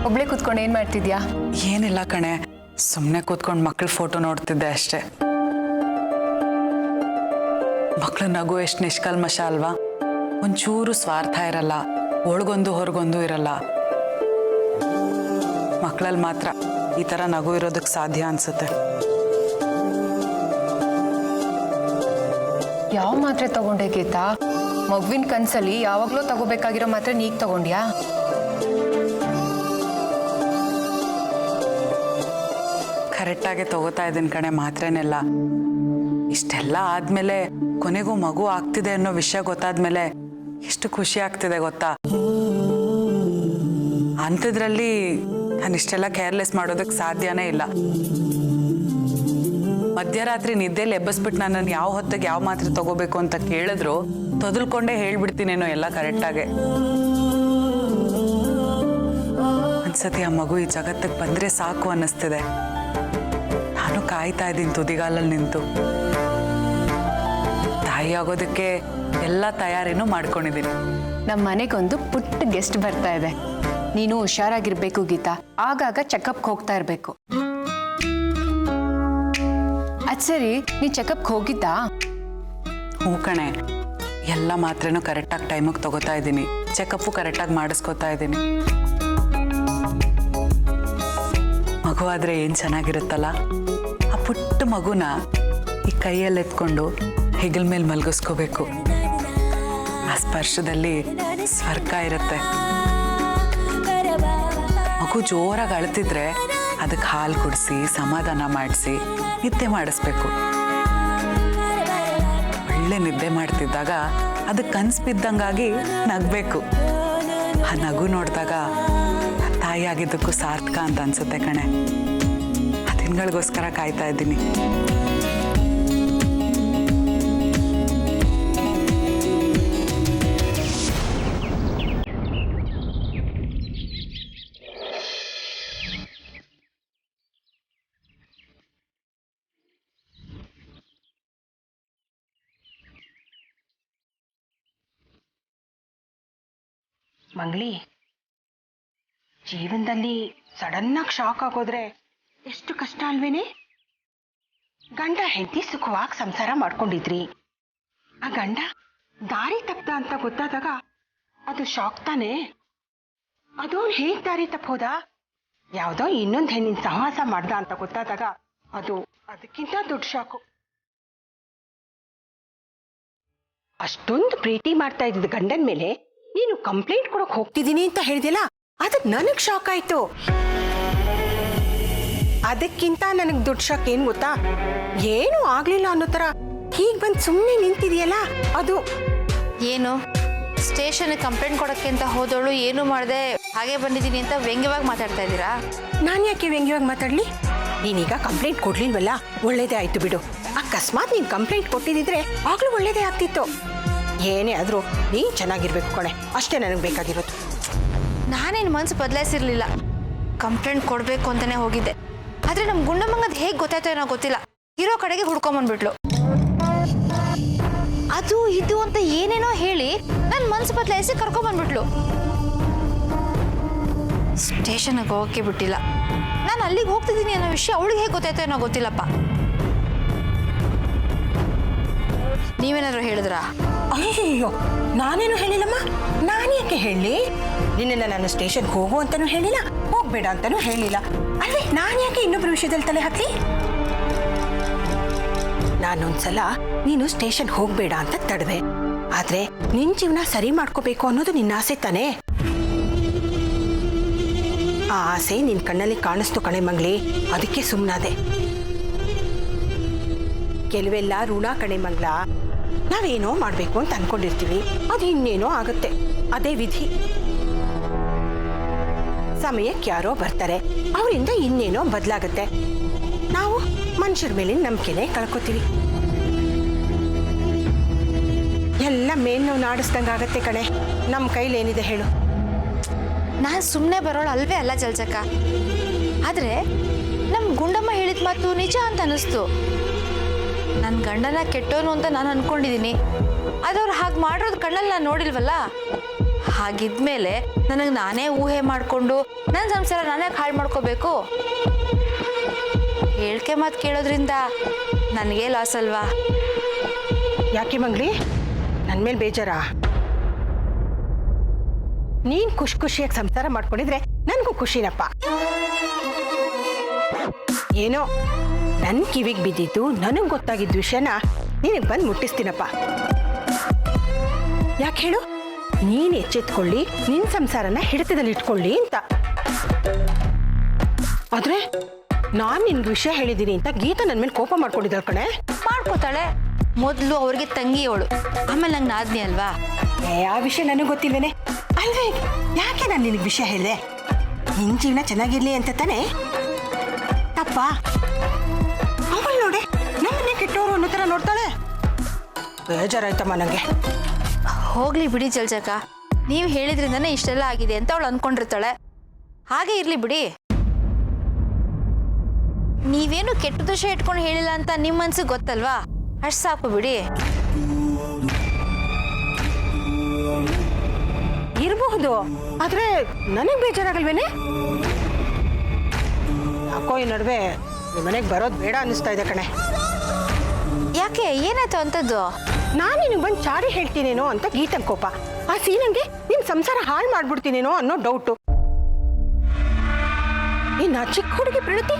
ಒಬ್ಳೆ ಕೂತ್ಕೊಂಡು ಏನ್ ಮಾಡ್ತಿದ್ಯಾ? ಏನಿಲ್ಲ ಕಣೆ, ಸುಮ್ಮನೆ ಕೂತ್ಕೊಂಡು ಮಕ್ಳ ಫೋಟೋ ನೋಡ್ತಿದ್ದೆ ಅಷ್ಟೇ. ಮಕ್ಳ ನಗು ಎಷ್ಟು ನಿಷ್ಕಲ್ಮಶ ಅಲ್ವಾ? ಒಂಚೂರು ಸ್ವಾರ್ಥ ಇರಲ್ಲ, ಒಳಗೊಂದು ಹೊರಗೊಂದು ಇರಲ್ಲ. ಮಕ್ಕಳಲ್ಲಿ ಮಾತ್ರ ಈ ಥರ ನಗು ಇರೋದಕ್ಕೆ ಸಾಧ್ಯ ಅನ್ಸುತ್ತೆ. ಯಾವ ಮಾತ್ರೆ ತಗೊಂಡೆ ಗೀತಾ? ಮಗುವಿನ ಕನ್ಸಲ್ಲಿ ಯಾವಾಗ್ಲೂ ತಗೋಬೇಕಾಗಿರೋ ಮಾತ್ರೆ ನೀಗ್ ತಗೊಂಡ್ಯಾ? ಕರೆಕ್ಟಾಗಿ ತಗೋತಾ ಇದ್ದೀನಿ ಕಣೆ ಮಾತ್ರೆನೆಲ್ಲ. ಇಷ್ಟೆಲ್ಲ ಆದ್ಮೇಲೆ ಕೊನೆಗೂ ಮಗು ಆಗ್ತಿದೆ ಅನ್ನೋ ವಿಷಯ ಗೊತ್ತಾದ್ಮೇಲೆ ಎಷ್ಟು ಖುಷಿ ಆಗ್ತಿದೆ ಗೊತ್ತಾ? ಅಂಥದ್ರಲ್ಲಿ ನಾನು ಇಷ್ಟೆಲ್ಲ ಕೇರ್ಲೆಸ್ ಮಾಡೋದಕ್ಕೆ ಸಾಧ್ಯನೇ ಇಲ್ಲ. ಮಧ್ಯರಾತ್ರಿ ನಿದ್ದೆಲಿ ಎಬ್ಬಸ್ಬಿಟ್ಟು ನನ್ನನ್ನು ಯಾವ ಹೊತ್ತಿಗೆ ಯಾವ ಮಾತ್ರೆ ತಗೋಬೇಕು ಅಂತ ಕೇಳಿದ್ರು ತೊದಲ್ಕೊಂಡೇ ಹೇಳ್ಬಿಡ್ತೀನೇನೋ ಎಲ್ಲ ಕರೆಕ್ಟಾಗೆ. ಒಂದ್ಸತಿ ಆ ಮಗು ಈ ಜಗತ್ತಿಗೆ ಬಂದ್ರೆ ಸಾಕು ಅನ್ನಿಸ್ತಿದೆ. ನಾನು ಕಾಯ್ತಾ ಇದ್ದೀನಿ ತುದಿಗಾಲಲ್ಲಿ ನಿಂತು. ತಾಯಿ ಆಗೋದಕ್ಕೆ ಎಲ್ಲ ತಯಾರಿನೂ ಮಾಡ್ಕೊಂಡಿದ್ದೀನಿ. ನಮ್ಮ ಮನೆಗೊಂದು ಪುಟ್ಟ ಗೆಸ್ಟ್ ಬರ್ತಾ ಇದೆ. ನೀನು ಹುಷಾರಾಗಿರ್ಬೇಕು ಗೀತಾ. ಆಗಾಗ ಚೆಕಪ್ಗೆ ಹೋಗ್ತಾ ಇರ್ಬೇಕು. ಅದ್ ಸರಿ, ನೀ ಚೆಕಪ್ಗೆ ಹೋಗಿದ್ದಾ? ಹ್ಞೂ ಕಣೆ, ಎಲ್ಲ ಮಾತ್ರೆನೂ ಕರೆಕ್ಟಾಗಿ ಟೈಮಿಗೆ ತಗೋತಾ ಇದ್ದೀನಿ. ಚೆಕಪ್ಪು ಕರೆಕ್ಟಾಗಿ ಮಾಡಿಸ್ಕೊತಾ ಇದ್ದೀನಿ. ಮಗು ಆದರೆ ಏನು ಚೆನ್ನಾಗಿರುತ್ತಲ್ಲ. ಆ ಪುಟ್ಟ ಮಗುನ ಈ ಕೈಯಲ್ಲಿ ಎತ್ಕೊಂಡು ಹೆಗಲ ಮೇಲೆ ಮಲಗಿಸ್ಕೋಬೇಕು. ಆ ಸ್ಪರ್ಶದಲ್ಲಿ ಸ್ವರ್ಗ ಇರುತ್ತೆ. ಮಗು ಜೋರಾಗಿ ಅಳ್ತಿದ್ರೆ ಅದಕ್ಕೆ ಹಾಲು ಕುಡಿಸಿ ಸಮಾಧಾನ ಮಾಡಿಸಿ ನಿದ್ದೆ ಮಾಡಿಸ್ಬೇಕು. ಒಳ್ಳೆ ನಿದ್ದೆ ಮಾಡ್ತಿದ್ದಾಗ ಅದಕ್ಕೆ ಕನ್ಸು ಬಿದ್ದಂಗಾಗಿ ನಗಬೇಕು. ಆ ನಗು ನೋಡಿದಾಗ ತಾಯಿ ಆಗಿದ್ದಕ್ಕೂ ಸಾರ್ಥಕ ಅಂತ ಅನ್ಸುತ್ತೆ ಕಣೆ. ಆ ದಿನಗಳಿಗೋಸ್ಕರ ಕಾಯ್ತಾ ಇದ್ದೀನಿ. ಮಂಗ್ಲಿ, ಜೀವನದಲ್ಲಿ ಸಡನ್ನಾಗಿ ಶಾಕ್ ಆಗೋದ್ರೆ ಎಷ್ಟು ಕಷ್ಟ ಅಲ್ವೇನೆ? ಗಂಡ ಹೆಂಡತಿ ಸುಖವಾಗಿ ಸಂಸಾರ ಮಾಡ್ಕೊಂಡಿದ್ರಿ. ಆ ಗಂಡ ದಾರಿ ತಪ್ಪ ಅಂತ ಗೊತ್ತಾದಾಗ ಅದು ಶಾಕ್ ತಾನೆ. ಅದು ಹೇಗ್ ದಾರಿ ತಪ್ಪೋದ? ಯಾವ್ದೋ ಇನ್ನೊಂದು ಹೆಣ್ಣಿನ ಸಹವಾಸ ಮಾಡ್ದ ಅಂತ ಗೊತ್ತಾದಾಗ ಅದು ಅದಕ್ಕಿಂತ ದೊಡ್ಡ ಶಾಕು. ಅಷ್ಟೊಂದು ಪ್ರೀತಿ ಮಾಡ್ತಾ ಇದ್ದ ಗಂಡನ ಮೇಲೆ ನೀನು ಕಂಪ್ಲೇಂಟ್ ಕೊಡಕ್ ಹೋಗ್ತಿದ್ದೀನಿ ಅಂತ ಹೇಳಿದಿಲ್ಲ, ಅದಕ್ಕೆ ನನಗ್ ಶಾಕ್ ಆಯ್ತು. ಅದಕ್ಕಿಂತ ನನಗ್ ದೊಡ್ಡ ಶಾಕ್ ಏನ್ ಗೊತ್ತಾ? ಏನು ಆಗ್ಲಿಲ್ಲ ಅನ್ನೋ ತರ ಹೀಗ್ ಬಂದ್ ಸುಮ್ಮನೆ ನಿಂತಿದೆಯಲ್ಲ ಅದು. ಏನು ಸ್ಟೇಷನ್ ಕಂಪ್ಲೇಂಟ್ ಕೊಡಕ್ಕೆ ಅಂತ ಹೋದವಳು ಏನು ಮಾಡದೆ ಹಾಗೆ ಬಂದಿದ್ದೀನಿ ಅಂತ ವ್ಯಂಗ್ಯವಾಗಿ ಮಾತಾಡ್ತಾ ಇದ್ದೀರಾ? ನಾನು ಯಾಕೆ ವ್ಯಂಗ್ಯವಾಗಿ ಮಾತಾಡ್ಲಿ? ನೀನೀಗ ಕಂಪ್ಲೇಂಟ್ ಕೊಡ್ಲಿಲ್ವಲ್ಲ, ಒಳ್ಳೇದೇ ಆಯ್ತು ಬಿಡು. ಅಕಸ್ಮಾತ್ ನೀನ್ ಕಂಪ್ಲೇಂಟ್ ಕೊಟ್ಟಿದ್ರೆ ಆಗ್ಲೂ ಒಳ್ಳೇದೇ ಆಗ್ತಿತ್ತು. ಏನೇ ಆದ್ರೂ ನೀನ್ ಚೆನ್ನಾಗಿರ್ಬೇಕು ಕಣೆ, ಅಷ್ಟೇ ನನಗೆ ಬೇಕಾಗಿರೋದು. ನಾನೇನು ಮನ್ಸು ಬದಲಾಯಿಸಿರ್ಲಿಲ್ಲ, ಕಂಪ್ಲೇಂಟ್ ಕೊಡಬೇಕು ಅಂತಾನೆ ಹೋಗಿದ್ದೆ. ಆದ್ರೆ ನಮ್ಮ ಗುಂಡಮ್ಮಂಗದ್ ಹೇಗೆ ಗೊತ್ತಾಯ್ತೋ ಏನೋ ಗೊತ್ತಿಲ್ಲ, ಇರೋ ಕಡೆಗೆ ಹುಡ್ಕೊಂಬಂದ್ಬಿಟ್ಲು. ಅದು ಇದು ಅಂತ ಏನೇನೋ ಹೇಳಿ ನನ್ನ ಮನ್ಸು ಬದಲಾಯಿಸಿ ಕರ್ಕೊಂಬಂದ್ಬಿಟ್ಲು. ಸ್ಟೇಷನ್ಗೆ ಹೋಗಕ್ಕೆ ಬಿಟ್ಟಿಲ್ಲ. ನಾನು ಅಲ್ಲಿಗೆ ಹೋಗ್ತಿದ್ದೀನಿ ಅನ್ನೋ ವಿಷಯ ಅವಳಿಗೆ ಹೇಗೆ ಗೊತ್ತಾಯ್ತೋ ಏನೋ ಗೊತ್ತಿಲ್ಲಪ್ಪ. ನೀವೇನಾದ್ರು ಹೇಳಿದ್ರಾ? ಅಯ್ಯೋ, ನಾನೇನು ಹೇಳಿಲ್ಲಮ್ಮ. ನಾನು ಯಾಕೆ ಹೇಳಿ? ನಿನ್ನೆಲ್ಲ ನಾನು ಸ್ಟೇಷನ್ಗೆ ಹೋಗು ಅಂತಾನೂ ಹೇಳಿಲ್ಲ, ಹೋಗ್ಬೇಡ ಅಂತಾನೂ ಹೇಳಿಲ್ಲ ಅಲ್ವೇ. ನಾನು ಯಾಕೆ ಇನ್ನೊಬ್ರ ವಿಷಯದಲ್ಲಿ ತಲೆ ಹಾಕ್ಲಿ? ನಾನೊಂದ್ಸಲ ನೀನು ಸ್ಟೇಷನ್ ಹೋಗ್ಬೇಡ ಅಂತ ತಡವೆ. ಆ ಆದ್ರೆ ನಿನ್ ಜೀವನ ಸರಿ ಮಾಡ್ಕೋಬೇಕು ಅನ್ನೋದು ನಿನ್ನ ಆಸೆ ತಾನೇ. ಆ ಆಸೆ ನಿನ್ ಕಣ್ಣಲ್ಲಿ ಕಾಣಿಸ್ತು ಕಣೆ ಮಂಗ್ಲಿ, ಅದಕ್ಕೆ ಸುಮ್ಮನಾದೆ. ಕೆಲವೆಲ್ಲ ಋಣ ಕಣೆ ಮಂಗ್ಲ. ನಾವೇನೋ ಮಾಡ್ಬೇಕು ಅಂತ ಅನ್ಕೊಂಡಿರ್ತೀವಿ, ಅದು ಇನ್ನೇನೋ ಆಗುತ್ತೆ. ಅದೇ ವಿಧಿ. ಸಮಯಕ್ಕೆ ಯಾರೋ ಬರ್ತಾರೆ, ಅವರಿಂದ ಇನ್ನೇನೋ ಬದಲಾಗುತ್ತೆ. ನಾವು ಮನುಷ್ಯರ ಮೇಲೆ ನಂಬಿಕೆನೆ ಕಳ್ಕೊತೀವಿ. ಎಲ್ಲ ಮೇಲ್ ನಾಡಿಸ್ದಂಗಾಗತ್ತೆ ಕಣೆ. ನಮ್ಮ ಕೈಲಿ ಏನಿದೆ ಹೇಳು? ನಾನು ಸುಮ್ಮನೆ ಬರೋಳು ಅಲ್ವೇ ಅಲ್ಲ ಜಲ್ಜಕ್ಕ. ಆದರೆ ನಮ್ಮ ಗುಂಡಮ್ಮ ಹೇಳಿದ ಮಾತು ನಿಜ ಅಂತ ಅನ್ನಿಸ್ತು. ನನ್ನ ಗಂಡನ ಕೆಟ್ಟೋನು ಅಂತ ನಾನು ಅನ್ಕೊಂಡಿದ್ದೀನಿ. ಅದವ್ರು ಹಾಗೆ ಮಾಡಿರೋದು ಕಣ್ಣಲ್ಲಿ ನಾನು ನೋಡಿಲ್ವಲ್ಲ. ಹಾಗಿದ್ಮೇಲೆ ನನಗೆ ನಾನೇ ಊಹೆ ಮಾಡಿಕೊಂಡು ನನ್ನ ಸಂಸಾರ ನಾನೇ ಹಾಳು ಮಾಡ್ಕೋಬೇಕು? ಹೇಳಿಕೆ ಮಾತು ಕೇಳೋದ್ರಿಂದ ನನಗೇ ಲಾಸ್ ಅಲ್ವಾ? ಯಾಕೆ ಮಂಗ್ಲಿ, ನನ್ನ ಮೇಲೆ ಬೇಜಾರಾ? ನೀನ್ ಖುಷಿಯಾಗಿ ಸಂಸಾರ ಮಾಡ್ಕೊಂಡಿದ್ರೆ ನನ್ಗೂ ಖುಷಿನಪ್ಪ. ಏನೋ ನನ್ ಕಿವಿಗೆ ಬಿದ್ದಿದ್ದು ನನಗ್ ಗೊತ್ತಾಗಿದ್ದ ವಿಷಯನ ನಿನಗೆ ಬಂದು ಮುಟ್ಟಿಸ್ತೀನಪ್ಪ. ಯಾಕೆ ಹೇಳು? ನೀನ್ ಎಚ್ಚೆತ್ಕೊಳ್ಳಿ, ನಿನ್ ಸಂಸಾರನ ಹಿಡಿತದಲ್ಲಿ ಇಟ್ಕೊಳ್ಳಿ ಅಂತ. ಆದ್ರೆ ನಾನ್ ನಿನ್ಗೆ ವಿಷಯ ಹೇಳಿದ್ದೀನಿ ಅಂತ ಗೀತಾ ನನ್ನ ಮೇಲೆ ಕೋಪ ಮಾಡ್ಕೊಂಡಿದ್ದಾಳ ಕಣೆ. ಮಾಡ್ಕೋತಾಳೆ. ಮೊದಲು ಅವ್ರಿಗೆ ತಂಗಿ ಅವಳು, ಆಮೇಲೆ ನಂಗೆ ನಾದ್ನಿ ಅಲ್ವಾ? ಆ ವಿಷಯ ನನಗೆ ಗೊತ್ತಿಲ್ವೇನೆ? ಅಲ್ವೇ, ಯಾಕೆ ನಾನು ನಿನಗೆ ವಿಷಯ ಹೇಳಿದೆ? ನಿನ್ ಜೀವನ ಚೆನ್ನಾಗಿರ್ಲಿ ಅಂತ ತಾನೆ. ತಪ್ಪ ಅವಳು ನೋಡಿ ನಮ್ಮನ್ನೇ ಕೆಟ್ಟವರು ಅನ್ನೋ ಥರ ನೋಡ್ತಾಳೆ. ಬೇಜಾರಾಯ್ತಮ್ಮ ನನಗೆ. ಹೋಗ್ಲಿ ಬಿಡಿ ಜಲ್ಜಕ್ಕ, ನೀವು ಹೇಳಿದ್ರಿಂದನೇ ಇಷ್ಟೆಲ್ಲ ಆಗಿದೆ ಅಂತ ಅವಳು ಅನ್ಕೊಂಡಿರ್ತಾಳೆ. ಹಾಗೆ ಇರ್ಲಿ ಬಿಡಿ. ನೀವೇನು ಕೆಟ್ಟ ದೋಷ ಇಟ್ಕೊಂಡು ಹೇಳಿಲ್ಲ ಅಂತ ನಿಮ್ಮ ಮನ್ಸಿಗೆ ಗೊತ್ತಲ್ವಾ? ಅಷ್ಟು ಸಾಕು ಬಿಡಿ. ಇರಬಹುದು, ಆದ್ರೆ ನನಗೆ ಬೇಜಾರಾಗಲ್ವೇನೆ? ಯಾಕೋ ಈ ನಡುವೆ ಮನೆಗೆ ಬರೋದು ಬೇಡ ಅನ್ನಿಸ್ತಾ ಇದೆ ಕಣೆ. ಯಾಕೆ, ಏನಾಯ್ತು ಅಂತದ್ದು? ನಾನು ನಿನಗೆ ಬಂದು ಚಾಡಿ ಹೇಳ್ತೀನೇನೋ ಅಂತ ಗೀತನ್ ಕೋಪ. ಆ ಸೀನಂಗೆ ನಿನ್ ಸಂಸಾರ ಹಾಳು ಮಾಡ್ಬಿಡ್ತೀನೇನೋ ಅನ್ನೋ ಡೌಟು. ಇನ್ನು ಆ ಚಿಕ್ಕ ಹುಡುಗಿ ಪ್ರಣತಿ,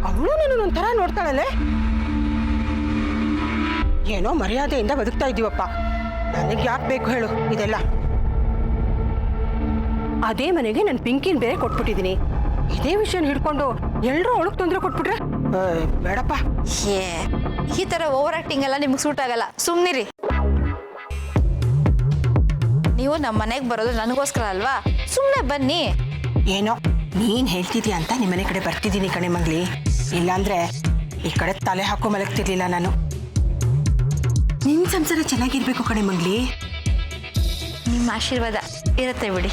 ಅವಳು ನನ್ನ ಒಂಥರ ನೋಡ್ತಾಳಲ್ಲೇ. ಏನೋ ಮರ್ಯಾದೆಯಿಂದ ಬದುಕ್ತಾ ಇದೀವಪ್ಪ. ನನಗೆ ಯಾಕೆ ಬೇಕು ಹೇಳು ಇದೆಲ್ಲ? ಅದೇ ಮನೆಗೆ ನಾನು ಪಿಂಕಿನ್ ಬೇರೆ ಕೊಟ್ಬಿಟ್ಟಿದ್ದೀನಿ. ಇದೇ ವಿಷಯನ ಹಿಡ್ಕೊಂಡು ಎಲ್ಲರೂ ಅವಳಗ್ ತೊಂದರೆ ಕೊಟ್ಬಿಟ್ರೆ ಬೇಡಪ್ಪ. ಏ, ಈ ತರ ಓವರ್ ಆಕ್ಟಿಂಗ್ ಎಲ್ಲ ನಿಮ್ಗೆ ಸೂಟ್ ಆಗಲ್ಲ, ಸುಮ್ನಿರಿ. ನೀವು ನಮ್ಮ ಮನೆಗೆ ಬರೋದು ನನಗೋಸ್ಕರ ಅಲ್ವಾ? ಸುಮ್ಮನೆ ಬನ್ನಿ. ಏನೋ ನೀನ್ ಹೇಳ್ತಿದ್ಯಾ ಅಂತ ನಿಮ್ಮನೆ ಕಡೆ ಬರ್ತಿದ್ದೀನಿ ಕಣೆ ಮಂಗ್ಲಿ. ಇಲ್ಲಾಂದ್ರೆ ಈ ಕಡೆ ತಲೆ ಹಾಕೋ ಮಲಗ್ತಿರ್ಲಿಲ್ಲ ನಾನು. ನಿನ್ ಸಂಸಾರ ಚೆನ್ನಾಗಿರ್ಬೇಕು ಕಣೆ ಮಂಗ್ಲಿ. ನಿಮ್ಮ ಆಶೀರ್ವಾದ ಇರುತ್ತೆ ಬಿಡಿ.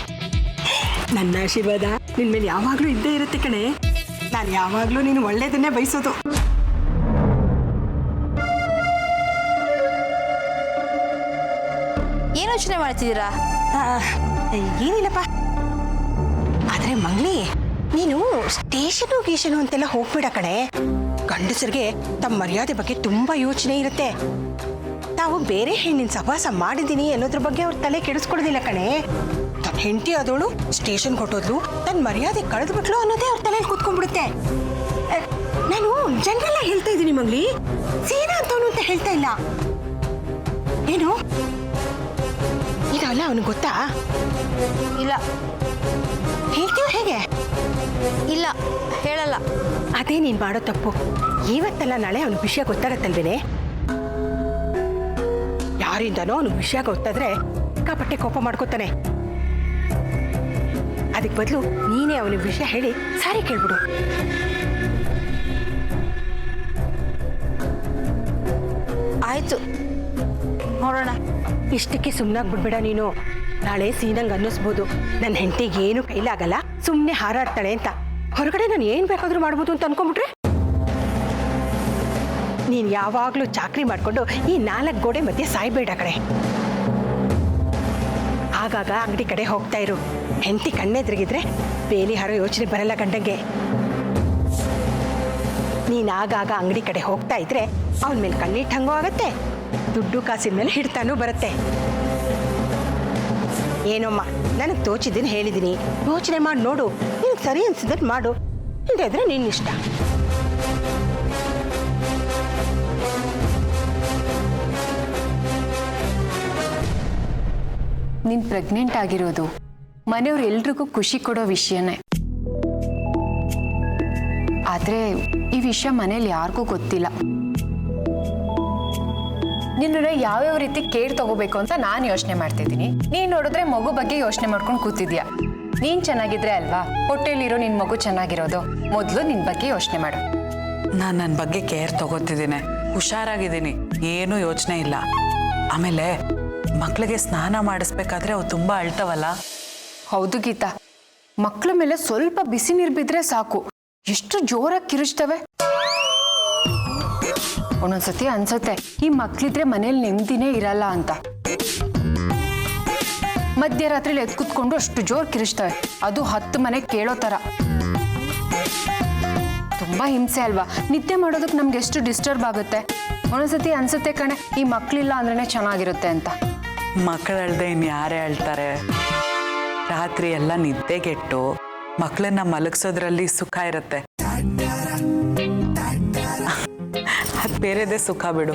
ನನ್ನ ಆಶೀರ್ವಾದ ನಿನ್ ಮೇಲೆ ಯಾವಾಗ್ಲೂ ಇದ್ದೇ ಇರುತ್ತೆ ಕಣೆ. ನಾನು ಯಾವಾಗ್ಲೂ ನೀನು ಒಳ್ಳೇದನ್ನೇ ಬಯಸೋದು. ಏನು ಯೋಚನೆ ಮಾಡ್ತಿದ್ದೀರಾ? ಏನಿಲ್ಲಪ್ಪ. ಆದ್ರೆ ಮಂಗ್ಲಿ, ನೀನು ಸ್ಟೇಷನು ಗೀಷನು ಅಂತೆಲ್ಲ ಹೋಗ್ಬೇಡ ಕಣೆ. ಗಂಡಸರಿಗೆ ತಮ್ಮ ಮರ್ಯಾದೆ ಬಗ್ಗೆ ತುಂಬಾ ಯೋಚನೆ ಇರುತ್ತೆ. ತಾವು ಬೇರೆ ಹೆಣ್ಣಿನ ಸಹವಾಸ ಮಾಡಿದ್ದೀನಿ ಅನ್ನೋದ್ರ ಬಗ್ಗೆ ಅವ್ರ ತಲೆ ಕೆಡಿಸ್ಕೊಡೋದಿಲ್ಲ ಕಣೆ. ತನ್ನ ಹೆಂಡತಿ ಆದವಳು ಸ್ಟೇಷನ್ ಕೊಟ್ಟೋದ್ಲು, ತನ್ನ ಮರ್ಯಾದೆ ಕಳೆದ್ಬಿಟ್ಲು ಅನ್ನೋದೇ ಅವ್ರ ತಲೆಯಲ್ಲಿ ಕೂತ್ಕೊಂಡ್ಬಿಡುತ್ತೆ. ನಾನು ಜನರೆಲ್ಲ ಹೇಳ್ತಾ ಇದ್ದೀನಿ ಮಂಗ್ಲಿ, ಸೀನಾ ಅಂತವನು ಅಂತ ಹೇಳ್ತಾ ಇಲ್ಲ. ಏನು ಇದಲ್ಲ ಅವನಿಗೆ ಗೊತ್ತಾ? ಇಲ್ಲ. ಹೇಳ್ತೀವ ಹೇಗೆ? ಇಲ್ಲ, ಹೇಳಲ್ಲ. ಅದೇ ನೀನ್ ಮಾಡೋ ತಪ್ಪು. ಇವತ್ತಲ್ಲ ನಾಳೆ ಅವನ ವಿಷಯ ಗೊತ್ತಾಗತ್ತಲ್ವೇನೆ? ಯಾರಿಂದನೋ ಅವನ ವಿಷಯ ಗೊತ್ತಾದ್ರೆ ಸಿಕ್ಕಾಪಟ್ಟೆ ಕೋಪ ಮಾಡ್ಕೋತಾನೆ. ಅದಕ್ಕೆ ಬದಲು ನೀನೇ ಅವನ ವಿಷಯ ಹೇಳಿ ಸಾರಿ ಕೇಳ್ಬಿಡು. ಆಯ್ತು, ನೋಡೋಣ. ಇಷ್ಟಕ್ಕೆ ಸುಮ್ಮನಾಗ್ಬಿಡ್ಬೇಡ ನೀನು. ನಾಳೆ ಸೀನಂಗ್ ಅನ್ನಿಸ್ಬೋದು ನನ್ನ ಹೆಂಡತಿಗೆ ಏನು ಕೈಲಾಗಲ್ಲ, ಸುಮ್ಮನೆ ಹಾರಾಡ್ತಾಳೆ ಅಂತ. ಹೊರಗಡೆ ನಾನು ಏನ್ ಬೇಕಾದ್ರೂ ಮಾಡ್ಬೋದು ಅಂತ ಅನ್ಕೊಂಡ್ಬಿಟ್ರೆ? ನೀನ್ ಯಾವಾಗ್ಲೂ ಚಾಕ್ರಿ ಮಾಡ್ಕೊಂಡು ಈ 4 ಗೋಡೆ ಮಧ್ಯೆ ಸಾಯ್ಬೇಡ ಕಡೆ. ಆಗಾಗ ಅಂಗಡಿ ಕಡೆ ಹೋಗ್ತಾ ಇರು. ಹೆಂಡತಿ ಕಣ್ಣೆದ್ರಿಗಿದ್ರೆ ಬೇಲಿ ಹಾರೋ ಯೋಚನೆ ಬರಲ್ಲ ಗಂಡಂಗೆ. ನೀನ್ ಆಗಾಗ ಅಂಗಡಿ ಕಡೆ ಹೋಗ್ತಾ ಇದ್ರೆ ಅವನ ಮೇಲೆ ಕಣ್ಣಿಟ್ಟಂಗೂ ಆಗತ್ತೆ, ದುಡ್ಡು ಕಾಸಿನ ಮೇಲೆ ಹಿಡ್ತಾನೂ ಬರುತ್ತೆ. ಏನೋಮ್ಮ, ನನಗೆ ತೋಚಿದ್ದೀನಿ ಹೇಳಿದ್ದೀನಿ, ಯೋಚನೆ ಮಾಡಿ ನೋಡು. ನಿನಗೆ ಸರಿ ಅನ್ಸಿದ್ರೆ ಮಾಡು, ಇಲ್ದಿದ್ರೆ ನಿನ್ನಿಷ್ಟ. ನೀನ್ ಪ್ರೆಗ್ನೆಂಟ್ ಆಗಿರೋದು ಮನೆಯವ್ರು ಎಲ್ರಿಗೂ ಖುಷಿ ಕೊಡೋ ವಿಷಯನೇ. ಆದ್ರೆ ಈ ವಿಷಯ ಮನೇಲಿ ಯಾರಿಗೂ ಗೊತ್ತಿಲ್ಲ. ನಿನ್ನ ಯಾವ್ಯಾವ ರೀತಿ ಕೇರ್ ತಗೋಬೇಕು ಅಂತ ನಾನು ಯೋಚನೆ ಮಾಡ್ತಿದ್ದೀನಿ. ನೀನ್ ನೋಡಿದ್ರೆ ಮಗು ಬಗ್ಗೆ ಯೋಚನೆ ಮಾಡ್ಕೊಂಡು ಕೂತಿದ್ಯಾ. ನೀನ್ ಚೆನ್ನಾಗಿದ್ರೆ ಅಲ್ವಾ ಹೊಟ್ಟೆಲಿರೋ ನಿನ್ ಮಗು ಚೆನ್ನಾಗಿರೋದು. ಮೊದಲು ನಿನ್ ಬಗ್ಗೆ ಯೋಚನೆ ಮಾಡು. ನಾನು ನನ್ನ ಬಗ್ಗೆ ಕೇರ್ ತಗೋತಿದ್ದೀನಿ, ಹುಷಾರಾಗಿದ್ದೀನಿ, ಏನೂ ಯೋಚನೆ ಇಲ್ಲ. ಆಮೇಲೆ ಮಕ್ಕಳಿಗೆ ಸ್ನಾನ ಮಾಡಿಸ್ಬೇಕಾದ್ರೆ ಅವು ತುಂಬ ಅಳ್ತವಲ್ಲ. ಹೌದು ಗೀತಾ, ಮಕ್ಕಳ ಮೇಲೆ ಸ್ವಲ್ಪ ಬಿಸಿ ನೀರು ಬಿದ್ರೆ ಸಾಕು, ಎಷ್ಟು ಜೋರಾಗಿ ಕಿರಿಚ್ತವೆ. ಒಂದೊಂದ್ಸತಿ ಅನ್ಸತ್ತೆ ಈ ಮಕ್ಳಿದ್ರೆ ಮನೇಲಿ ನೆಮ್ಮದಿನೇ ಇರಲ್ಲ ಅಂತ. ಮಧ್ಯರಾತ್ರಿಲಿ ಎದ್ದು ಕೂತ್ಕೊಂಡು ಅಷ್ಟು ಜೋರ್ ಕಿರಿಚ್ತವೆ, ಅದು 10 ಮನೆ ಕೇಳೋ ತರ. ತುಂಬಾ ಹಿಂಸೆ ಅಲ್ವಾ? ನಿದ್ದೆ ಮಾಡೋದಕ್ಕೆ ನಮ್ಗೆ ಎಷ್ಟು ಡಿಸ್ಟರ್ಬ್ ಆಗುತ್ತೆ. ಒಂದೊಂದ್ಸತಿ ಅನ್ಸುತ್ತೆ ಕಣೆ ಈ ಮಕ್ಳಿಲ್ಲ ಅಂದ್ರೇನೆ ಚೆನ್ನಾಗಿರುತ್ತೆ ಅಂತ. ಮಕ್ಕಳು ಅಳ್ದೆ ಇನ್ಯಾರೇ ಅಳ್ತಾರೆ? ರಾತ್ರಿ ಎಲ್ಲ ನಿದ್ದೆಗೆಟ್ಟು ಮಕ್ಕಳನ್ನ ಮಲಗಿಸೋದ್ರಲ್ಲಿ ಸುಖ ಇರುತ್ತೆ. ಅದು ಬೇರೆದೇ ಸುಖ ಬಿಡು.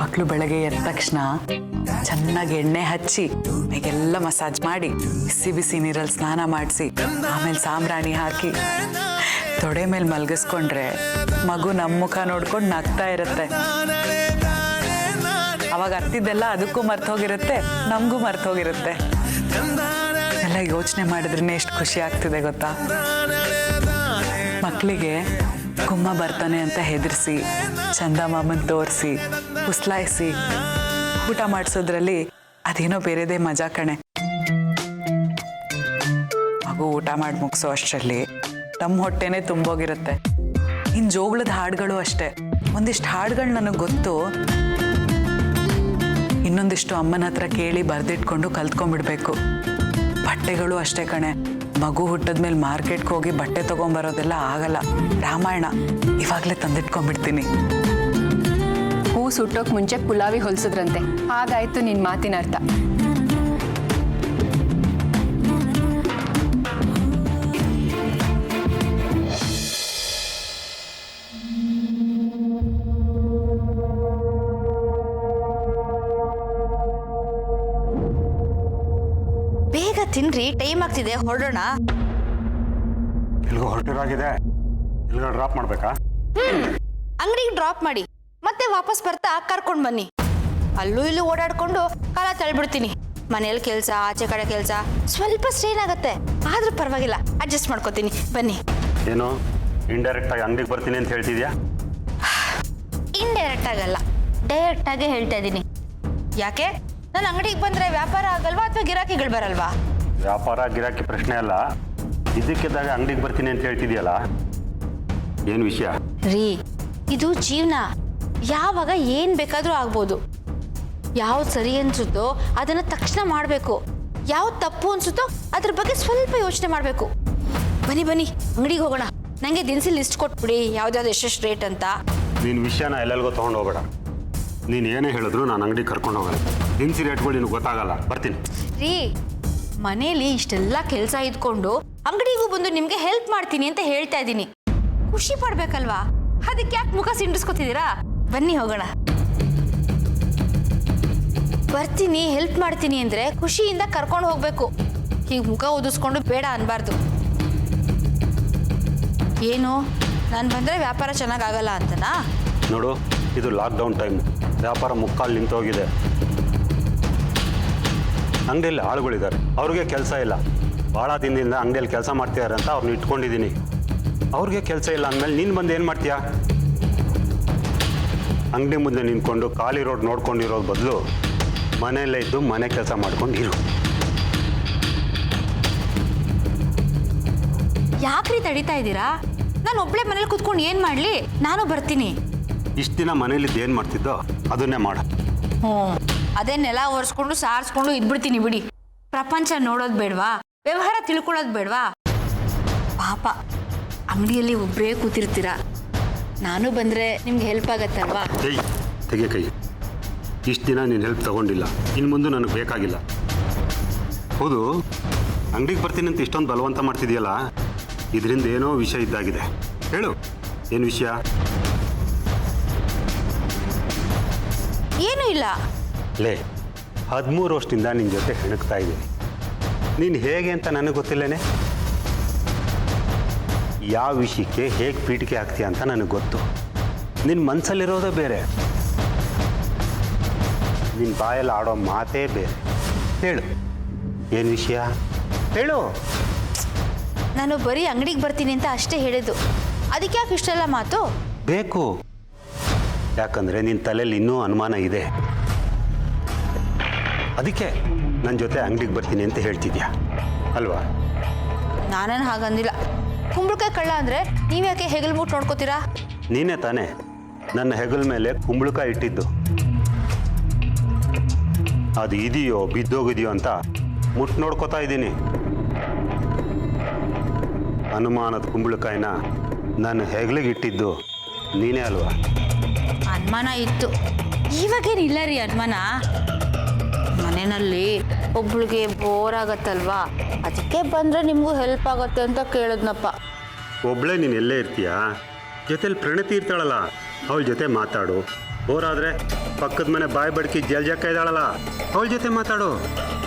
ಮಕ್ಕಳು ಬೆಳಗ್ಗೆ ಎದ್ದ ತಕ್ಷಣ ಚೆನ್ನಾಗಿ ಎಣ್ಣೆ ಹಚ್ಚಿ ಮೈಗೆಲ್ಲ ಮಸಾಜ್ ಮಾಡಿ ಬಿಸಿ ಬಿಸಿ ನೀರಲ್ಲಿ ಸ್ನಾನ ಮಾಡಿಸಿ ಆಮೇಲೆ ಸಾಂಬ್ರಾಣಿ ಹಾಕಿ ತೊಡೆ ಮೇಲೆ ಮಲಗಿಸ್ಕೊಂಡ್ರೆ ಮಗು ನಮ್ಮ ಮುಖ ನೋಡ್ಕೊಂಡು ನಗ್ತಾ ಇರುತ್ತೆ. ಅವಾಗ ಅರ್ತಿದ್ದೆಲ್ಲ ಅದಕ್ಕೂ ಮರ್ತೋಗಿರುತ್ತೆ, ನಮಗೂ ಮರ್ತೋಗಿರುತ್ತೆ. ಎಲ್ಲ ಯೋಚನೆ ಮಾಡಿದ್ರೇ ಎಷ್ಟು ಖುಷಿ ಆಗ್ತಿದೆ ಗೊತ್ತಾ? ಮಕ್ಕಳಿಗೆ ಗುಮ್ಮ ಬರ್ತಾನೆ ಅಂತ ಹೆದರ್ಸಿ ಚಂದ ಮಾಮನ್ ತೋರಿಸಿ ಉಸ್ಲಾಯಿಸಿ ಊಟ ಮಾಡಿಸೋದ್ರಲ್ಲಿ ಅದೇನೋ ಬೇರೆದೇ ಮಜಾ ಕಣೆ. ಮಗು ಊಟ ಮಾಡಿ ಮುಗಿಸೋ ಅಷ್ಟರಲ್ಲಿ ನಮ್ಮ ಹೊಟ್ಟೆನೇ ತುಂಬೋಗಿರುತ್ತೆ. ಇನ್ನು ಜೋಗಳದ ಹಾಡುಗಳು ಅಷ್ಟೇ, ಒಂದಿಷ್ಟು ಹಾಡುಗಳು ನನಗೆ ಗೊತ್ತು, ಇನ್ನೊಂದಿಷ್ಟು ಅಮ್ಮನ ಹತ್ರ ಕೇಳಿ ಬರೆದಿಟ್ಕೊಂಡು ಕಲ್ತ್ಕೊಂಡ್ಬಿಡ್ಬೇಕು. ಬಟ್ಟೆಗಳು ಅಷ್ಟೇ ಕಣೆ, ಮಗು ಹುಟ್ಟಿದ್ಮೇಲೆ ಮಾರ್ಕೆಟ್ಗೆ ಹೋಗಿ ಬಟ್ಟೆ ತೊಗೊಂಬರೋದೆಲ್ಲ ಆಗಲ್ಲ. ರಾಮಾಯಣ ಇವಾಗಲೇ ತಂದಿಟ್ಕೊಂಡ್ಬಿಡ್ತೀನಿ. ಹೂ ಸುಟ್ಟೋಕ್ ಮುಂಚೆ ಪುಲಾವಿ ಹೊಲ್ಸಿದ್ರಂತೆ, ಹಾಗಾಯ್ತು ನಿನ್ ಮಾತಿನ ಅರ್ಥ. ಬೇಗ ತಿನ್ರಿ, ಟೈಮ್ ಆಗ್ತಿದೆ, ಹೊರಡೋಣ. ಇಲ್ಗೋ ಹೊರಟಿರಾಗಿದೆ, ಇಲ್ಗ ಡ್ರಾಪ್ ಮಾಡ್ಬೇಕಾ? ಅಂಗಡಿಗೆ ಡ್ರಾಪ್ ಮಾಡಿ ಮತ್ತೆ ವಾಪಸ್ ಬರ್ತಾ ಕರ್ಕೊಂಡು ಬನ್ನಿ. ಅಲ್ಲೂ ಇಲ್ಲೂ ಓಡಾಡ್ಕೊಂಡು ಕಾಲ ತಳ್ಬಿಡ್ತೀನಿ. ಮನೇಲಿ ಕೆಲಸ, ಆಚೆ ಕಡೆ ಕೆಲಸ, ಸ್ವಲ್ಪ ಸ್ಟ್ರೈನ್ ಆಗತ್ತೆ, ಆದ್ರೂ ಪರವಾಗಿಲ್ಲ, ಅಡ್ಜಸ್ಟ್ ಮಾಡ್ಕೋತೀನಿ. ಬನ್ನಿ. ಏನು ಇಂಡೈರೆಕ್ಟ್ ಆಗಿ ಅಂಗಡಿಗೆ ಬರ್ತೀನಿ ಅಂತ ಹೇಳ್ತಿದ್ಯಾ? ಇಂಡೈರೆಕ್ಟ್ ಆಗಲ್ಲ, ಡೈರೆಕ್ಟ್ ಆಗಿ ಹೇಳ್ತಾ ಇದ್ದೀನಿ. ಯಾಕೆ? ನಾನು ಅಂಗಡಿಗೆ ಬಂದ್ರೆ ವ್ಯಾಪಾರ ಆಗಲ್ವಾ ಅಥವಾ ಗಿರಾಕಿಗಳು ಬರಲ್ವಾ? ವ್ಯಾಪಾರ ಗಿರಾಕಿ ಪ್ರಶ್ನೆ ಅಲ್ಲ, ಇದಕ್ಕಿದ್ದಾಗ ಅಂಗಡಿಗೆ ಬರ್ತೀನಿ ಅಂತ ಹೇಳ್ತಿದ್ಯಲ್ಲ, ಏನು ವಿಷಯ? ರೀ, ಇದು ಜೀವನ, ಯಾವಾಗ ಏನ್ ಬೇಕಾದ್ರೂ ಆಗ್ಬೋದು. ಯಾವ್ದು ಸರಿ ಅನ್ಸುತ್ತೋ ಅದನ್ನ ತಕ್ಷಣ ಮಾಡಬೇಕು, ಯಾವ್ದು ತಪ್ಪು ಅನ್ಸುತ್ತೋ ಅದ್ರ ಬಗ್ಗೆ ಸ್ವಲ್ಪ ಯೋಚನೆ ಮಾಡಬೇಕು. ಬನ್ನಿ ಬನ್ನಿ, ಅಂಗಡಿಗೆ ಹೋಗೋಣ. ನನಗೆ ದಿನಸಿ ಲಿಸ್ಟ್ ಕೊಟ್ಬಿಡಿ, ಯಾವ್ದಾವ್ದು ಎಷ್ಟೆಷ್ಟು ರೇಟ್ ಅಂತ. ನೀನು ವಿಷಯನ ಎಲ್ಲೆಲ್ಗೋ ತೊಗೊಂಡು ಹೋಗ್ಬೇಡ. ನೀನು ಏನೇ ಹೇಳಿದ್ರು ನಾನು ಅಂಗಡಿಗೆ ಕರ್ಕೊಂಡು ಹೋಗಲ್ಲ. ದಿನಸಿ ರೇಟ್ಗಳು ನಿನಗೆ ಗೊತ್ತಾಗಲ್ಲ, ಬರ್ತೀನಿ. ರೀ, ಮನೇಲಿ ಇಷ್ಟೆಲ್ಲ ಕೆಲಸ ಇದ್ಕೊಂಡು ಅಂಗಡಿಗೂ ಬಂದು ನಿಮ್ಗೆ ಹೆಲ್ಪ್ ಮಾಡ್ತೀನಿ ಅಂತ ಹೇಳ್ತಾ ಇದ್ದೀನಿ. ಖುಷಿ ಪಡ್ಬೇಕಲ್ವಾ? ಅದಕ್ಕೆ ಯಾಕೆ ಮುಖ ಸಿಂಡಿಸ್ಕೊತಿದ್ದೀರಾ? ಬನ್ನಿ ಹೋಗೋಣ. ಬರ್ತೀನಿ, ಹೆಲ್ಪ್ ಮಾಡ್ತೀನಿ ಅಂದ್ರೆ ಖುಷಿಯಿಂದ ಕರ್ಕೊಂಡು ಹೋಗ್ಬೇಕು. ಹೀಗೆ ಮುಖ ಉದಿಸ್ಕೊಂಡು ಬೇಡ ಅನ್ಬಾರ್ದು. ಏನು, ನಾನು ಬಂದ್ರೆ ವ್ಯಾಪಾರ ಚೆನ್ನಾಗಾಗಲ್ಲ ಅಂತನಾ? ನೋಡು, ಇದು ಲಾಕ್ಡೌನ್ ಟೈಮ್, ವ್ಯಾಪಾರ ಮುಕ್ಕಾಲು ನಿಂತೋಗಿದೆ. ಅಂಗಡಿಯಲ್ಲಿ ಆಳುಗಳಿದ್ದಾರೆ, ಅವ್ರಿಗೆ ಕೆಲಸ ಇಲ್ಲ. ಭಾಳ ದಿನದಿಂದ ಅಂಗಡಿಯಲ್ಲಿ ಕೆಲಸ ಮಾಡ್ತಿದ್ದಾರೆ ಅಂತ ಅವ್ರನ್ನ ಇಟ್ಕೊಂಡಿದ್ದೀನಿ. ಅವ್ರಿಗೆ ಕೆಲಸ ಇಲ್ಲ ಅಂದಮೇಲೆ ನೀನು ಬಂದು ಏನು ಮಾಡ್ತೀಯಾ? ಅಂಗಡಿ ಮುಂದೆ ನಿಂತ್ಕೊಂಡು ಖಾಲಿ ರೋಡ್ ನೋಡ್ಕೊಂಡಿರೋದು ಬದಲು ಮನೆಯಲ್ಲೇ ಇದ್ದು ಮನೆ ಕೆಲಸ ಮಾಡ್ಕೊಂಡು ಇರು. ಯಾಕ್ರಿ ತಡಿತಾ ಇದ್ದೀರಾ? ನಾನು ಒಬ್ಳೆ ಮನೇಲಿ ಕುತ್ಕೊಂಡು ಏನು ಮಾಡಲಿ? ನಾನು ಬರ್ತೀನಿ. ಇಷ್ಟು ದಿನ ಮನೇಲಿದ್ದು ಏನು ಮಾಡ್ತಿದ್ದೋ ಅದನ್ನೇ ಮಾಡು. ಅದೇ ನೆಲ ಒರೆಸ್ಕೊಂಡು ಸಾರಿಸ್ಕೊಂಡು ಇದ್ಬಿಡ್ತೀನಿ ಬಿಡಿ. ಪ್ರಪಂಚ ನೋಡೋದು ಬೇಡವಾ? ವ್ಯವಹಾರ ತಿಳ್ಕೊಳ್ಳೋದು ಬೇಡವಾ? ಪಾಪ ಅಂಗಡಿಯಲ್ಲಿ ಒಬ್ಬರೇ ಕೂತಿರ್ತೀರಾ, ನಾನು ಬಂದರೆ ನಿಮ್ಗೆ ಹೆಲ್ಪ್ ಆಗತ್ತಲ್ವಾ? ಕೈ ತೆಗೆ ಕೈ. ಇಷ್ಟು ದಿನ ನೀನು ಹೆಲ್ಪ್ ತಗೊಂಡಿಲ್ಲ, ಇನ್ನು ಮುಂದೆ ನನಗೆ ಬೇಕಾಗಿಲ್ಲ. ಹೌದು, ಅಂಗಡಿಗೆ ಬರ್ತೀನಿ ಅಂತ ಇಷ್ಟೊಂದು ಬಲವಂತ ಮಾಡ್ತಿದೆಯಲ್ಲ, ಇದರಿಂದ ಏನೋ ವಿಷಯ ಇದ್ದಾಗಿದೆ. ಹೇಳು, ಏನು ವಿಷಯ? ಏನೂ ಇಲ್ಲ. ಲೇ, 13 ವರ್ಷದಿಂದ ನಿನ್ನ ಜೊತೆ ಹೆಣಗ್ತಾ ಇದ್ದೀನಿ. ನೀನು ಹೇಗೆ ಅಂತ ನನಗೆ ಗೊತ್ತಿಲ್ಲನೇ. ಯಾವ ವಿಷಯಕ್ಕೆ ಹೇಗೆ ಪೀಠಿಕೆ ಆಗ್ತೀಯ ಅಂತ ನನಗೆ ಗೊತ್ತು. ನಿನ್ನ ಮನಸ್ಸಲ್ಲಿರೋದೇ ಬೇರೆ, ನಿನ್ನ ಬಾಯಲ್ಲಿ ಆಡೋ ಮಾತೇ ಬೇರೆ. ಹೇಳು, ಏನು ವಿಷಯ ಹೇಳು. ನಾನು ಬರೀ ಅಂಗಡಿಗೆ ಬರ್ತೀನಿ ಅಂತ ಅಷ್ಟೇ ಹೇಳಿದ್ದು. ಅದಕ್ಕೆ ಯಾಕೆ ಇಷ್ಟೆಲ್ಲ ಮಾತು? ಬೇಕು, ಯಾಕಂದರೆ ನಿನ್ನ ತಲೆಯಲ್ಲಿ ಇನ್ನೂ ಅನುಮಾನ ಇದೆ. ಅದಕ್ಕೆ ನನ್ನ ಜೊತೆ ಅಂಗಡಿಗೆ ಬರ್ತೀನಿ ಅಂತ ಹೇಳ್ತಿದ್ಯಾ ಅಲ್ವಾ? ನಾನೇನು ಹಾಗಂದಿಲ್ಲ. ಕುಂಬಳಕಾಯಿ ಕಳ್ಳ ಅಂದರೆ ನೀವ್ಯಾಕೆ ಹೆಗಲ್ ಮುಟ್ಟು ನೋಡ್ಕೋತೀರಾ? ನೀನೇ ತಾನೇ ನನ್ನ ಹೆಗಲ ಮೇಲೆ ಕುಂಬಳಕಾಯಿ ಇಟ್ಟಿದ್ದು. ಅದು ಇದೆಯೋ ಬಿದ್ದೋಗಿದೆಯೋ ಅಂತ ಮುಟ್ಟು ನೋಡ್ಕೋತಾ ಇದ್ದೀನಿ. ಅನುಮಾನದ ಕುಂಬಳಕಾಯಿನ ನನ್ನ ಹೆಗಲಿಗೆ ಇಟ್ಟಿದ್ದು ನೀನೇ ಅಲ್ವಾ? ಅನುಮಾನ ಇತ್ತು, ಇವಾಗೇನಿಲ್ಲ ರೀ ಅನುಮಾನ. ಮನೆಯಲ್ಲಿ ಒಬ್ಳಿಗೆ ಬೋರ್ ಆಗತ್ತಲ್ವಾ, ಅದಕ್ಕೆ ಬಂದರೆ ನಿಮಗೂ ಹೆಲ್ಪ್ ಆಗುತ್ತೆ ಅಂತ ಕೇಳಿದ್ನಪ್ಪ. ಒಬ್ಳೇ ನೀನು ಎಲ್ಲೇ ಇರ್ತೀಯಾ? ಜೊತೆಲಿ ಪ್ರಣತಿ ಇರ್ತಾಳಲ್ಲ, ಅವಳ ಜೊತೆ ಮಾತಾಡು. ಬೋರಾದರೆ ಪಕ್ಕದ ಮನೆ ಬಾಯಿ ಬಡ್ಕಿ ಜಲ್ಜಕ್ಕ ಇದ್ದಾಳಲ್ಲ, ಅವಳ ಜೊತೆ ಮಾತಾಡು.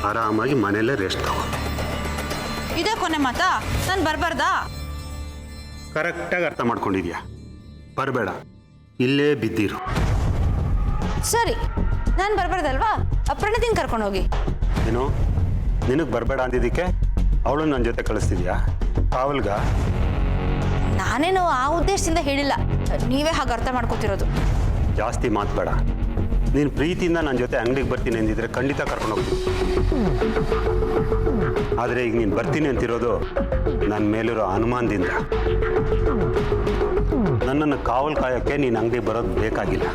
ಆರಾಮಾಗಿ ಮನೆಯಲ್ಲೇ ರೆಸ್ಟ್ ತಗೋ. ಇದೇ ಕೊನೆ ಮಾತಾ? ನಾನು ಬರಬಾರ್ದಾ? ಕರೆಕ್ಟಾಗಿ ಅರ್ಥ ಮಾಡ್ಕೊಂಡಿದ್ಯಾ. ಬರಬೇಡ, ಇಲ್ಲೇ ಬಿದ್ದಿರು. ಸರಿ, ನಾನು ಬರಬಾರ್ದಲ್ವಾ? ಪ್ರಣತಿನ ಕರ್ಕೊಂಡು ಹೋಗಿ. ಏನು, ನಿನಗೆ ಬರಬೇಡ ಅಂದಿದ್ದಕ್ಕೆ ಅವಳು ನನ್ನ ಜೊತೆ ಕಳಿಸ್ತಿದ್ಯಾ ಕಾವಲ್ಗ? ನಾನೇನು ಆ ಉದ್ದೇಶದಿಂದ ಹೇಳಿಲ್ಲ, ನೀವೇ ಹಾಗೆ ಅರ್ಥ ಮಾಡ್ಕೊತಿರೋದು. ಜಾಸ್ತಿ ಮಾತಬೇಡ. ನೀನು ಪ್ರೀತಿಯಿಂದ ನನ್ನ ಜೊತೆ ಅಂಗಡಿಗೆ ಬರ್ತೀನಿ ಅಂದಿದ್ರೆ ಖಂಡಿತ ಕರ್ಕೊಂಡು ಹೋಗ್ತೀನಿ. ಆದರೆ ಈಗ ನೀನು ಬರ್ತೀನಿ ಅಂತಿರೋದು ನನ್ನ ಮೇಲಿರೋ ಅನುಮಾನದಿಂದ. ನನ್ನನ್ನು ಕಾವಲು ಕಾಯೋಕ್ಕೆ ನೀನು ಅಂಗಡಿಗೆ ಬರೋದು ಬೇಕಾಗಿಲ್ಲ.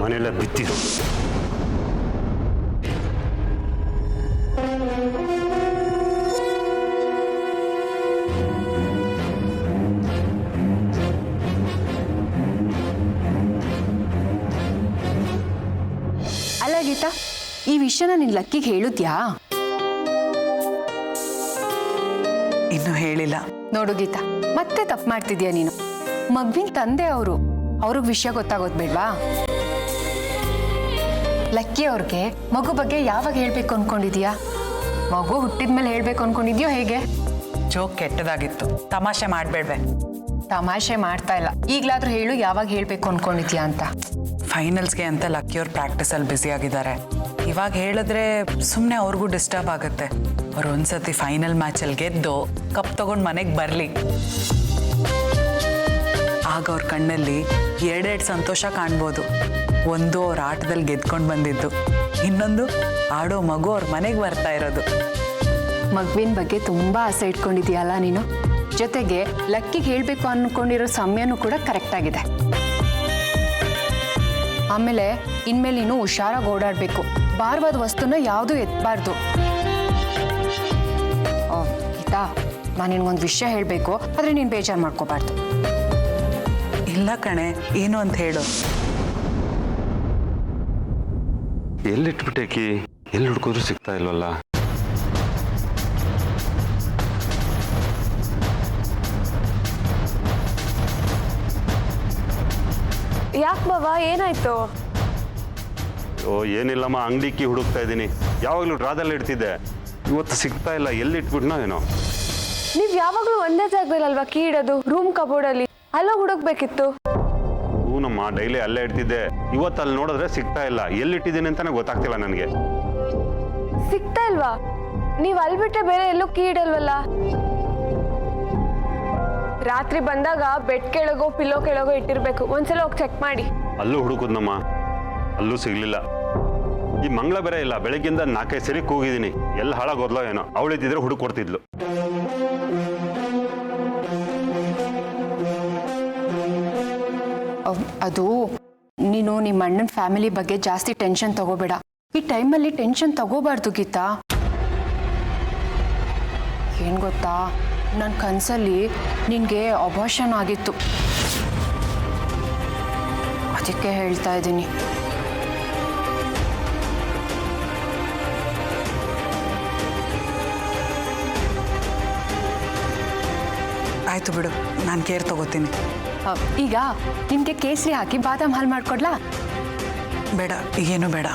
ಮನೆಯಲ್ಲೇ ಬಿತ್ತಿರು. ಅಲ್ಲ ಗೀತಾ, ಈ ವಿಷಯನ ನಿನ್ ಲಕ್ಕಿಗೆ ಹೇಳಿದ್ಯಾ? ಇನ್ನೂ ಹೇಳಿಲ್ಲ. ನೋಡು ಗೀತಾ, ಮತ್ತೆ ತಪ್ಪು ಮಾಡ್ತಿದ್ಯಾ ನೀನು. ಮಗುವಿನ ತಂದೆ ಅವ್ರಿಗೆ ವಿಷಯ ಗೊತ್ತಾಗೋದು ಬೇಡ್ವಾ? ಲಕ್ಕಿ ಅವ್ರಿಗೆ ಮಗು ಬಗ್ಗೆ ಯಾವಾಗ ಹೇಳ್ಬೇಕು ಅನ್ಕೊಂಡಿದ್ಯಾ? ಮಗು ಹುಟ್ಟಿದ್ಮೇಲೆ ಹೇಳ್ಬೇಕು ಅನ್ಕೊಂಡಿದ್ಯೋ ಹೇಗೆ? ಜೋಕ್ ಕೆಟ್ಟದಾಗಿತ್ತು, ತಮಾಷೆ ಮಾಡಬೇಡ್ವೆ. ತಮಾಷೆ ಮಾಡ್ತಾ ಇಲ್ಲ, ಈಗಲಾದ್ರೂ ಹೇಳು ಯಾವಾಗ ಹೇಳ್ಬೇಕು ಅನ್ಕೊಂಡಿದ್ಯಾ ಅಂತ. ಫೈನಲ್ಸ್ಗೆ ಅಂತ ಲಕ್ಕಿಯವ್ರು ಪ್ರಾಕ್ಟೀಸಲ್ಲಿ ಬ್ಯುಸಿ ಆಗಿದ್ದಾರೆ. ಇವಾಗ ಹೇಳಿದ್ರೆ ಸುಮ್ಮನೆ ಅವ್ರಿಗೂ ಡಿಸ್ಟರ್ಬ್ ಆಗುತ್ತೆ. ಅವ್ರು ಒಂದ್ಸತಿ ಫೈನಲ್ ಮ್ಯಾಚಲ್ಲಿ ಗೆದ್ದು ಕಪ್ ತಗೊಂಡು ಮನೆಗೆ ಬರಲಿ. ಆಗ ಅವ್ರ ಕಣ್ಣಲ್ಲಿ ಎರಡೆರಡು ಸಂತೋಷ ಕಾಣ್ಬೋದು. ಒಂದು ಅವ್ರ ಆಟದಲ್ಲಿ ಗೆದ್ಕೊಂಡು ಬಂದಿದ್ದು, ಇನ್ನೊಂದು ಆಡೋ ಮಗು ಅವ್ರ ಮನೆಗೆ ಬರ್ತಾ ಇರೋದು. ಮಗುವಿನ ಬಗ್ಗೆ ತುಂಬಾ ಆಸೆ ಇಟ್ಕೊಂಡಿದ್ಯಲ್ಲ ನೀನು. ಜೊತೆಗೆ ಲಕ್ಕಿಗೆ ಹೇಳ್ಬೇಕು ಅನ್ಕೊಂಡಿರೋ ಸಮಯನೂ ಕೂಡ ಕರೆಕ್ಟ್ ಆಗಿದೆ. ಆಮೇಲೆ ಇನ್ಮೇಲೆ ನೀನು ಹುಷಾರಾಗಿ ಓಡಾಡಬೇಕು. ಭಾರವಾದ ವಸ್ತುನ ಯಾವುದೂ ಎತ್ತಬಾರ್ದು. ಗೀತಾ, ನಾನು ನಿನ್ಗೊಂದು ವಿಷಯ ಹೇಳಬೇಕು, ಆದರೆ ನೀನು ಬೇಜಾರು ಮಾಡ್ಕೋಬಾರ್ದು. ಇಲ್ಲ ಕಣೆ, ಏನು ಅಂತ ಹೇಳು. ಎಲ್ಲಿಟ್ಬಿಟ್ಟೇಕಿ? ಎಲ್ಲಿ ಹುಡ್ಕೋದ್ರು ಸಿಗ್ತಾ ಇಲ್ವಲ್ಲ. ಯಾಕೆ ಬಾಬಾ, ಏನಾಯ್ತು? ಓ ಏನಿಲ್ಲಮ್ಮ, ಅಂಗಡಿ ಕೀ ಹುಡುಕ್ತಾ ಇದ್ದೀನಿ. ಯಾವಾಗಲೂ ಡ್ರಾದಲ್ಲಿ ಇಡ್ತಿದ್ದೆ, ಇವತ್ತು ಸಿಗ್ತಾ ಇಲ್ಲ. ಎಲ್ಲಿ ಇಟ್ಬಿಟ್ನೋ ಏನೋ. ನೀವ್ ಯಾವಾಗ್ಲೂ ಒಂದೇ ಜಾಗದಲ್ಲಲ್ವಾ ಕೀ ಇಡೋದು? ರೂಮ್ ಕಬೋರ್ಡಲ್ಲಿ ಅಲ್ಲ ಹುಡುಕ್ಬೇಕಿತ್ತು. ಹೂನಮ್ಮ, ಡೈಲಿ ಅಲ್ಲೇ ಇಡ್ತಿದ್ದೆ. ಇವತ್ತು ಅಲ್ಲಿ ನೋಡಿದ್ರೆ ಸಿಗ್ತಾ ಇಲ್ಲ. ಎಲ್ಲಿ ಇಟ್ಟಿದ್ದೀನಿ ಅಂತಾನೆ ಗೊತ್ತಾಗ್ತಿಲ್ಲ ನನಗೆ. ಸಿಗ್ತಾ ಇಲ್ವಾ? ನೀವ್ ಅಲ್ಲಿ ಬಿಟ್ಟೆ ಬೇರೆ ಎಲ್ಲೂ ಕೀ ಇಡಲ್ವಲ್ಲ? ರಾತ್ರಿ ಬಂದಾಗ ಬೆಡ್ ಕೆಳಗೋ ಪಿಲ್ಲೋ ಕೆಳಗೋ ಇಟ್ಟಿರ್ಬೇಕು. ಒಂದ್ಸಲ ಹೋಗಿ ಚೆಕ್ ಮಾಡಿ. ಅಲ್ಲೂ ಹುಡುಕುದ್ನಮ್ಮ, ಅಲ್ಲೂ ಸಿಗ್ಲಿಲ್ಲ. ಈ ಮಂಗಳ ಬೇರೆ ಇಲ್ಲ. ಬೆಳಗ್ಗಿಂದ 4-5 ಸರಿ ಕೂಗಿದ್ದೀನಿ. ಎಲ್ಲಿ ಹಾಳಾಗೋದ್ಲೋ ಏನೋ. ಅವಳಿದ್ದಿದ್ರೆ ಹುಡುಕ್ ಕೊಡ್ತಿದ್ಲು. ಅದು ನೀನು ನಿಮ್ಮ ಅಣ್ಣನ ಫ್ಯಾಮಿಲಿ ಬಗ್ಗೆ ಜಾಸ್ತಿ ಟೆನ್ಷನ್ ತಗೋಬೇಡ. ಈ ಟೈಮಲ್ಲಿ ಟೆನ್ಷನ್ ತಗೋಬಾರ್ದು ಗೀತಾ. ಏನು ಗೊತ್ತಾ, ನನ್ನ ಕನಸಲ್ಲಿ ನಿನಗೆ ಅಬಾರ್ಷನ್ ಆಗಿತ್ತು. ಅದಕ್ಕೆ ಹೇಳ್ತಾ ಇದ್ದೀನಿ. ಆಯಿತು ಬಿಡು, ನಾನು ಕೇರ್ ತಗೋತೀನಿ. ಈಗ ನಿನಗೆ ಕೇಸರಿ ಹಾಕಿ ಬಾದಾಮ್ ಹಾಲು ಮಾಡ್ಕೊಡ್ಲಾ? ಬೇಡ, ಈಗೇನು ಬೇಡ.